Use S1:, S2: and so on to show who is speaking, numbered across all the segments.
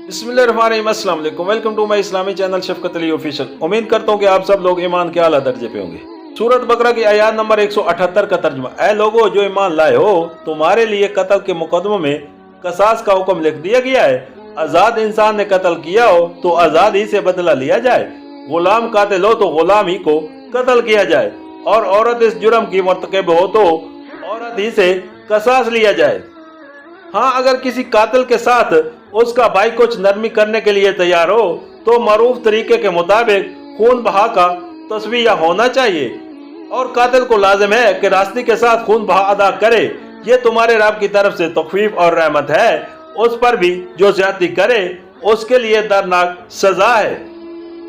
S1: बिस्मिल्लाहिर्रहमानिर्रहीम, अस्सलाम वालेकुम। वेलकम टू माय इस्लामी चैनल शफकत अली ऑफिशियल। उम्मीद करता हूँ कि आप सब लोग ईमान के आला दर्जे पे होंगे। सूरत बकरा की आयत नंबर 178 का तर्जुमा। ऐ लोगो जो ईमान लाए हो, तुम्हारे लिए कत्ल के मुकदमों में कसास का हुक्म लिख दिया गया है। आजाद इंसान ने कत्ल किया हो तो आजाद ही से बदला लिया जाए। गुलाम कातिल हो तो गुलाम ही को कत्ल किया जाए, और औरत इस जुर्म की मर्तकब हो तो औरत ही से कसास लिया जाए। हाँ, अगर किसी कातिल के साथ उसका भाई कुछ नरमी करने के लिए तैयार हो तो मरूफ तरीके के मुताबिक खून बहा का तस्वीया होना चाहिए, और कातिल को लाजिम है कि रास्ते के साथ खून बहा अदा करे। ये तुम्हारे रब की तरफ से तखफीफ और रहमत है। उस पर भी जो ज्यादती करे उसके लिए दर्दनाक सजा है।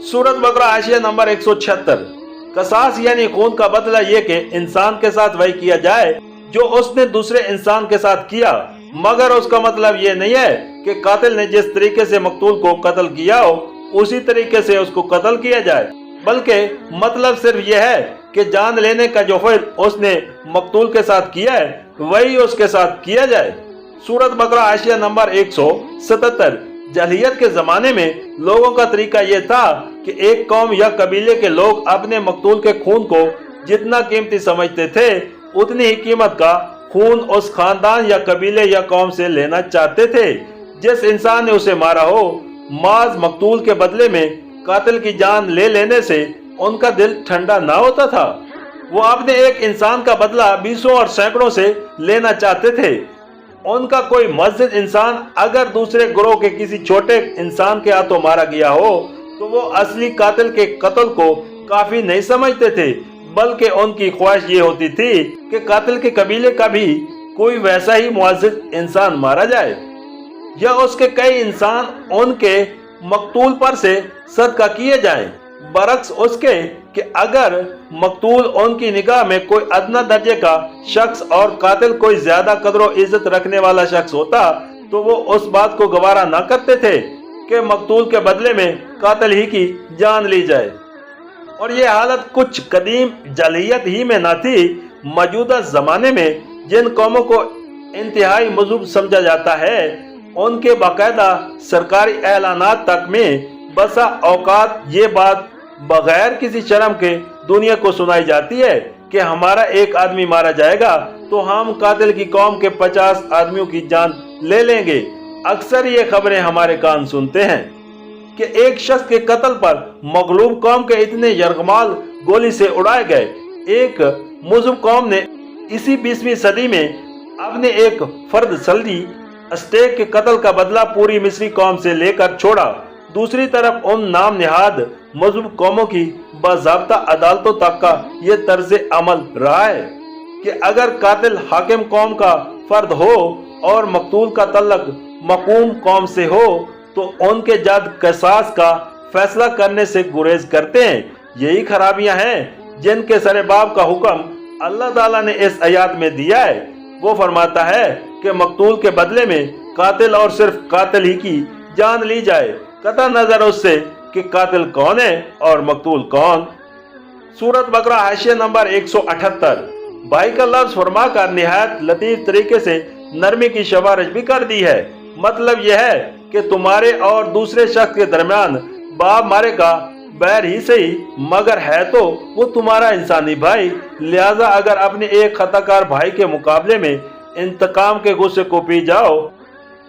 S1: सूरत बकरा आशिया नंबर 176। कसास यानी खून का बदला ये कि इंसान के साथ वही किया जाए जो उसने दूसरे इंसान के साथ किया, मगर उसका मतलब ये नहीं है कि कातिल ने जिस तरीके से मकतूल को कत्ल किया हो उसी तरीके से उसको कत्ल किया जाए, बल्कि मतलब सिर्फ यह है कि जान लेने का जो फ़िल उसने मकतूल के साथ किया है वही उसके साथ किया जाए। सूरत बकरा आशिया नंबर 177। जहलियत के जमाने में लोगों का तरीका यह था कि एक कौम या कबीले के लोग अपने मकतूल के खून को जितना कीमती समझते थे उतनी ही कीमत का खून उस खानदान या कबीले या कौम से लेना चाहते थे जिस इंसान ने उसे मारा हो। माज मकतूल के बदले में कातिल की जान ले लेने से उनका दिल ठंडा ना होता था। वो अपने एक इंसान का बदला बीसों और सैकड़ों से लेना चाहते थे। उनका कोई मस्जिद इंसान अगर दूसरे ग्रोह के किसी छोटे इंसान के हाथों मारा गया हो तो वो असली कातिल के कत्ल को काफी नहीं समझते थे, बल्कि उनकी ख्वाहिश ये होती थी कि कातिल के कबीले का भी कोई वैसा ही मुअज़्ज़िज़ इंसान मारा जाए, या उसके कई इंसान उनके मकतूल पर से सदका किए जाएं, बरक्स उसके कि अगर मकतूल उनकी निगाह में कोई अदना दर्जे का शख्स और कातिल कोई ज्यादा कदर इज्जत रखने वाला शख्स होता तो वो उस बात को गवारा ना करते थे कि मकतूल के बदले में कातिल ही की जान ली जाए। और ये हालत कुछ कदीम जलियत ही में ना थी। मौजूदा जमाने में जिन कौमों को इंतहाई मजबूत समझा जाता है उनके बाकायदा सरकारी ऐलानात तक में बसा औकात ये बात बगैर किसी शर्म के दुनिया को सुनाई जाती है कि हमारा एक आदमी मारा जाएगा तो हम कातिल की कौम के 50 आदमियों की जान ले लेंगे। अक्सर ये खबरें हमारे कान सुनते हैं कि एक शख्स के कत्ल पर मगलूब कौम के इतने यरगमाल गोली से उड़ाए गए। एक मुस्लिम कौम ने इसी 20वीं सदी में अपने एक फर्द सल्दी अस्टेक के कत्ल का बदला पूरी मिस्री कौम से लेकर छोड़ा। दूसरी तरफ उन नाम निहाद मजहूब कौमों की बाज़ाब्ता अदालतों तक का ये तर्ज अमल रहा है कि अगर कातिल हाकिम कौम का फर्द हो और मकतूल का तल्लक मकूम कौम से हो तो उनके जद कसास का फैसला करने से गुरेज करते हैं। यही खराबियां हैं जिनके सरेबाब का हुक्म अल्लाह ताला ने इस आयत में दिया है। वो फरमाता है कि मकतूल के बदले में कातिल और सिर्फ कातिल ही की जान ली जाए, कतई नजर उससे कि कातिल कौन है और मकतूल कौन। सूरत बकरा हाशिया नंबर 178। भाई का लफ्ज फरमा कर निहायत लतीफ तरीके से नरमी की सिफारिश भी कर दी है। मतलब यह है कि तुम्हारे और दूसरे शख्स के दरमियान बाप मारे का बैर ही सही, मगर है तो वो तुम्हारा इंसानी भाई। लिहाजा अगर अपने एक खताकार भाई के मुकाबले में इंतकाम के गुस्से को पी जाओ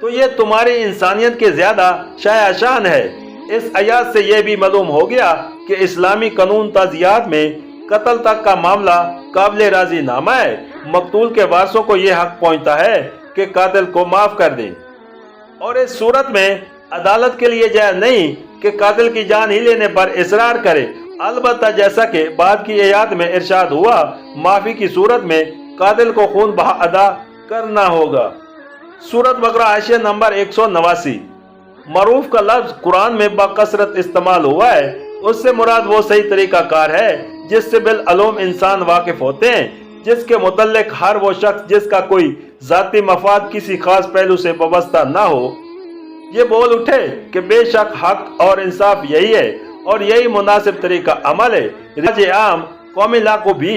S1: तो ये तुम्हारी इंसानियत के ज्यादा शायाशान है। इस आयत से यह भी मालूम हो गया कि इस्लामी कानून ताज़ियात में कत्ल तक का मामला काबिल राजी नामा है। मकतूल के वारसों को यह हक पहुंचता है कि कातिल को माफ कर दें, और इस सूरत में अदालत के लिए जायज नहीं कि कातिल की जान ही लेने पर इसरार करे। अलबत्ता जैसा कि बाद की आयत में इरशाद हुआ, माफी की सूरत में कातिल को खून बहा अदा करना होगा। सूरत बकरा आशिया नंबर 189। मरूफ का लफ्ज कुरान में बकसरत इस्तेमाल हुआ है। उससे मुराद वो सही तरीका कार है जिससे बिलअलूम इंसान वाकिफ होते हैं, जिसके मुतल्लिक हर वो शख्स जिसका कोई जाती मफाद किसी खास पहलू से वाबस्ता ना हो ये बोल उठे कि बेशक हक और इंसाफ यही है और यही मुनासिब तरीका अमल है। राज आम कौमी ला को भी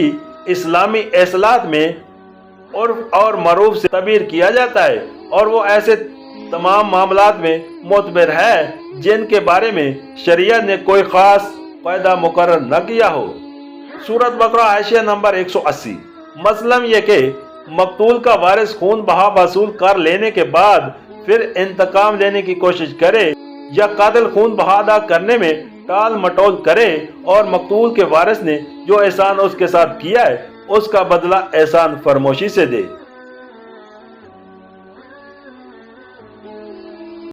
S1: इस्लामी इस्लात में और मरूफ से तबीर किया जाता है, और वो ऐसे तमाम मामलात में मोतबर है जिनके बारे में शरीयत ने कोई खास कायदा मुकर्रर न किया हो। सूरत बकरा आयशा नंबर 180। मसलन ये कि मकतूल का वारिस खून बहा वसूल कर लेने के बाद फिर इंतकाम लेने की कोशिश करे या कातिल खून बहा अदा करने में टाल मटोल करे और मकतूल के वारिस ने जो एहसान उसके साथ किया है उसका बदला एहसान फरमोशी से दे।